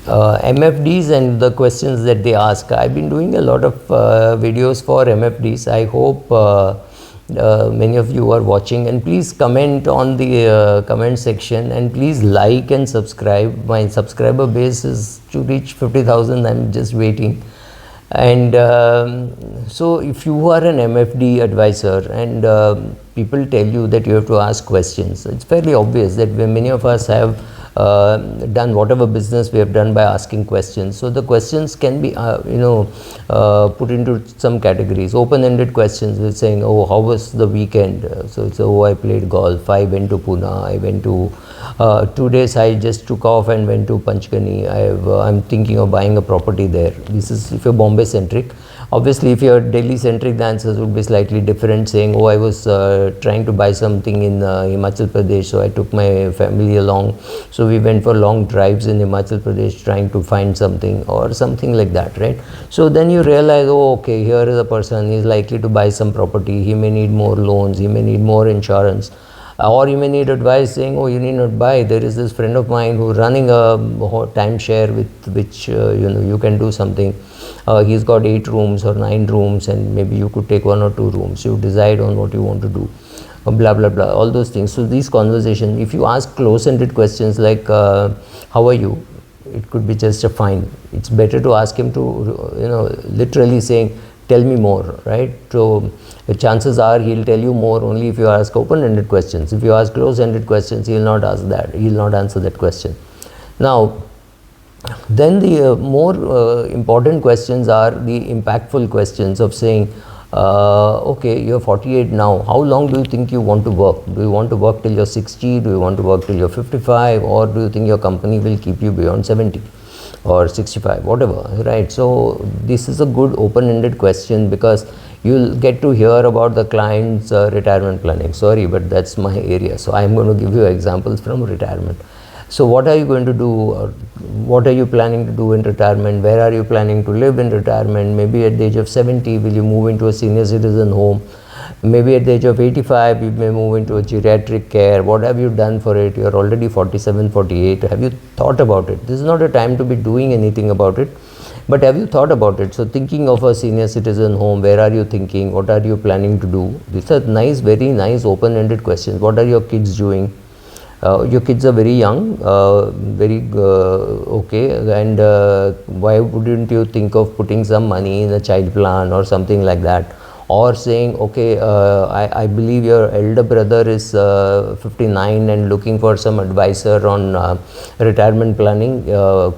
MFDs and the questions that they ask. I've been doing a lot of videos for MFDs. I hope many of you are watching, and please comment on the comment section, and please like and subscribe. My subscriber base is to reach 50,000. I'm just waiting. And so if you are an MFD advisor and people tell you that you have to ask questions, it's fairly obvious that many of us have done whatever business we have done by asking questions. So the questions can be put into some categories. Open-ended questions with saying, oh, how was the weekend? So it's, oh, I played golf, I went to Pune, I went to 2 days I just took off and went to Panchgani. I'm thinking of buying a property there. This is if you're Bombay centric. Obviously, if you're Delhi centric, the answers would be slightly different, saying, oh, I was trying to buy something in Himachal Pradesh, so I took my family along. So we went for long drives in Himachal Pradesh trying to find something, or something like that, right? So then you realize, oh, okay, here is a person, he's likely to buy some property, he may need more loans, he may need more insurance. Or you may need advice saying, oh, you need not buy. There is this friend of mine who's running a timeshare with which you can do something. He's got 8 rooms or 9 rooms, and maybe you could take 1 or 2 rooms. You decide on what you want to do. Blah blah blah. All those things. So these conversations, if you ask close-ended questions like, how are you? It could be just a fine. It's better to ask him to, literally saying, tell me more, right? So the chances are he'll tell you more only if you ask open-ended questions. If you ask close-ended questions, he'll not ask that. He'll not answer that question. Now, then the more important questions are the impactful questions of saying, okay, you're 48 now. How long do you think you want to work? Do you want to work till you're 60? Do you want to work till you're 55? Or do you think your company will keep you beyond 70? Or 65, whatever, right? So this is a good open-ended question, because you'll get to hear about the client's retirement planning. Sorry, but that's my area. So I'm going to give you examples from retirement. So what are you going to do? Or what are you planning to do in retirement? Where are you planning to live in retirement? Maybe at the age of 70, will you move into a senior citizen home? Maybe at the age of 85, you may move into a geriatric care. What have you done for it? You're already 47, 48. Have you thought about it? This is not a time to be doing anything about it, but have you thought about it? So thinking of a senior citizen home, where are you thinking? What are you planning to do? These are nice, very nice open-ended questions. What are your kids doing? Your kids are very young, okay, and why wouldn't you think of putting some money in a child plan or something like that? Or saying, okay, I believe your elder brother is 59 and looking for some advisor on retirement planning.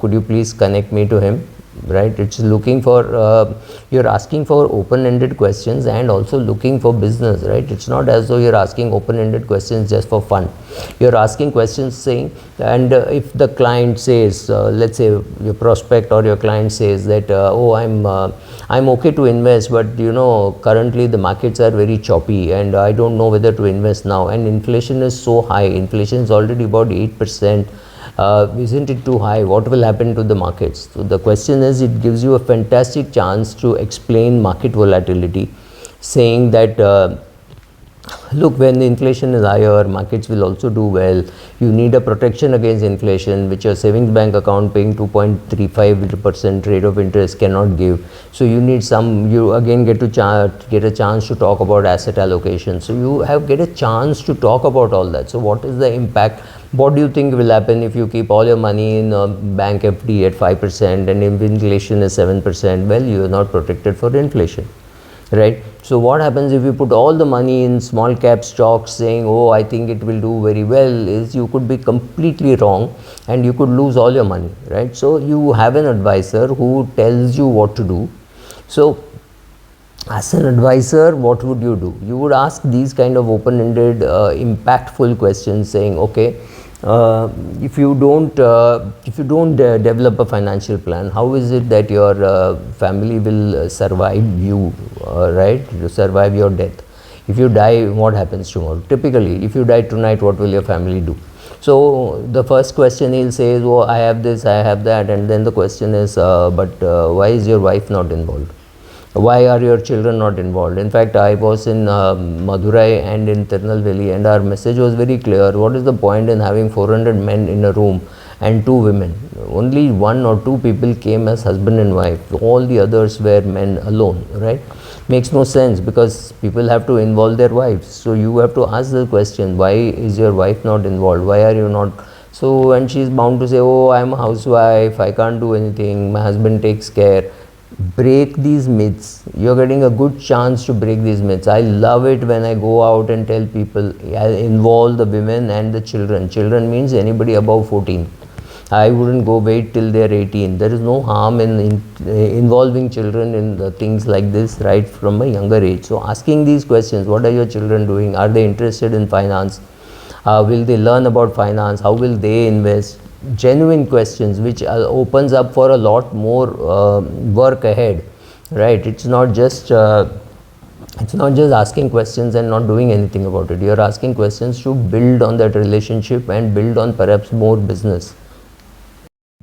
Could you please connect me to him? Right? It's looking for, you're asking for open-ended questions and also looking for business, right? It's not as though you're asking open-ended questions just for fun. You're asking questions saying, and if the client says, let's say your prospect or your client says that, oh, I'm okay to invest, but currently the markets are very choppy and I don't know whether to invest now, and inflation is so high. Inflation is already about 8%. Isn't it too high? What will happen to the markets? So the question is, it gives you a fantastic chance to explain market volatility, saying that look, when the inflation is higher, markets will also do well. You need a protection against inflation, which your savings bank account paying 2.35% rate of interest cannot give. So you need some, you again get a chance to talk about asset allocation. So you get a chance to talk about all that. So what is the impact? What do you think will happen if you keep all your money in a bank FD at 5% and if inflation is 7%? Well, you are not protected for inflation, right? So what happens if you put all the money in small cap stocks saying, oh, I think it will do very well, is you could be completely wrong and you could lose all your money, right? So you have an advisor who tells you what to do. So as an advisor, what would you do? You would ask these kind of open-ended, impactful questions saying, okay, if you don't develop a financial plan, how is it that your family will survive you, right? Survive your death. If you die, what happens tomorrow? Typically, if you die tonight, what will your family do? So the first question he'll say is, oh, I have this, I have that, and then the question is, but why is your wife not involved? Why are your children not involved? In fact, I was in Madurai and in Tirunelveli, and our message was very clear. What is the point in having 400 men in a room and 2 women. Only 1 or 2 people came as husband and wife. All the others were men alone, right? Makes no sense, because people have to involve their wives. So you have to ask the question, why is your wife not involved? Why are you not? So, and she's bound to say, oh, I'm a housewife, I can't do anything, my husband takes care. Break these myths. You're getting a good chance to break these myths. I love it when I go out and tell people, I'll involve the women and the children. Children means anybody above 14. I wouldn't go wait till they're 18. There is no harm in involving children in the things like this right from a younger age. So asking these questions, what are your children doing? Are they interested in finance? Will they learn about finance? How will they invest? Genuine questions, which opens up for a lot more work ahead, right? It's not just asking questions and not doing anything about it. You're asking questions to build on that relationship and build on perhaps more business.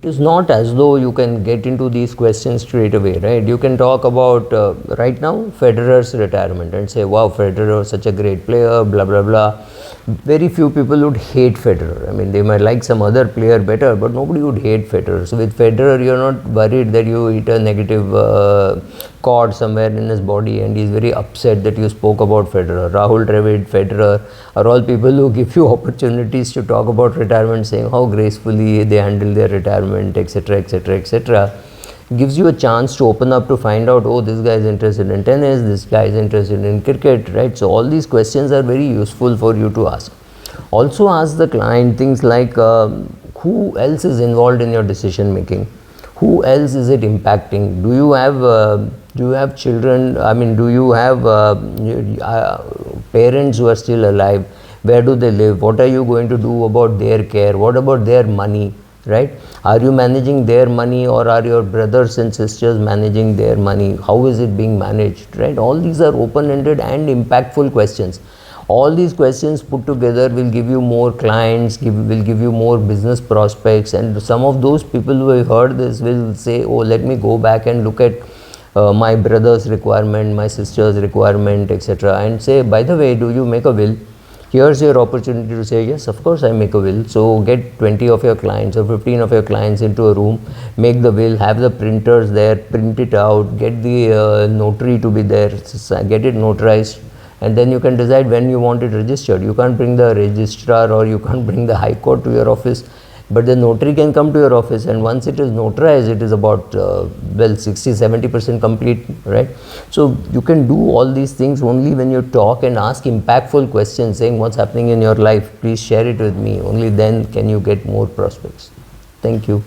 It is not as though you can get into these questions straight away, right? You can talk about right now Federer's retirement and say, wow, Federer is such a great player, blah blah blah. Very few people would hate Federer. I mean, they might like some other player better, but nobody would hate Federer. So with Federer, you're not worried that you hit a negative chord somewhere in his body and he's very upset that you spoke about Federer. Rahul Dravid, Federer are all people who give you opportunities to talk about retirement, saying how gracefully they handle their retirement, etc., etc., etc. Gives you a chance to open up to find out, oh, this guy is interested in tennis, this guy is interested in cricket, right? So all these questions are very useful for you to ask. Also ask the client things like, who else is involved in your decision making? Who else is it impacting? Do you have children? I mean, do you have parents who are still alive? Where do they live? What are you going to do about their care? What about their money? Right? Are you managing their money, or are your brothers and sisters managing their money? How is it being managed? Right? All these are open-ended and impactful questions. All these questions put together will give you more clients, will give you more business prospects, and some of those people who have heard this will say, oh, let me go back and look at my brother's requirement, my sister's requirement, etc., and say, by the way, do you make a will? Here's your opportunity to say, yes, of course I make a will. So get 20 of your clients or 15 of your clients into a room, make the will, have the printers there, print it out, get the notary to be there, get it notarized, and then you can decide when you want it registered. You can't bring the registrar or you can't bring the high court to your office, but the notary can come to your office, and once it is notarized, it is about 60-70% complete, right? So you can do all these things only when you talk and ask impactful questions, saying what's happening in your life, please share it with me. Only then can you get more prospects. Thank you.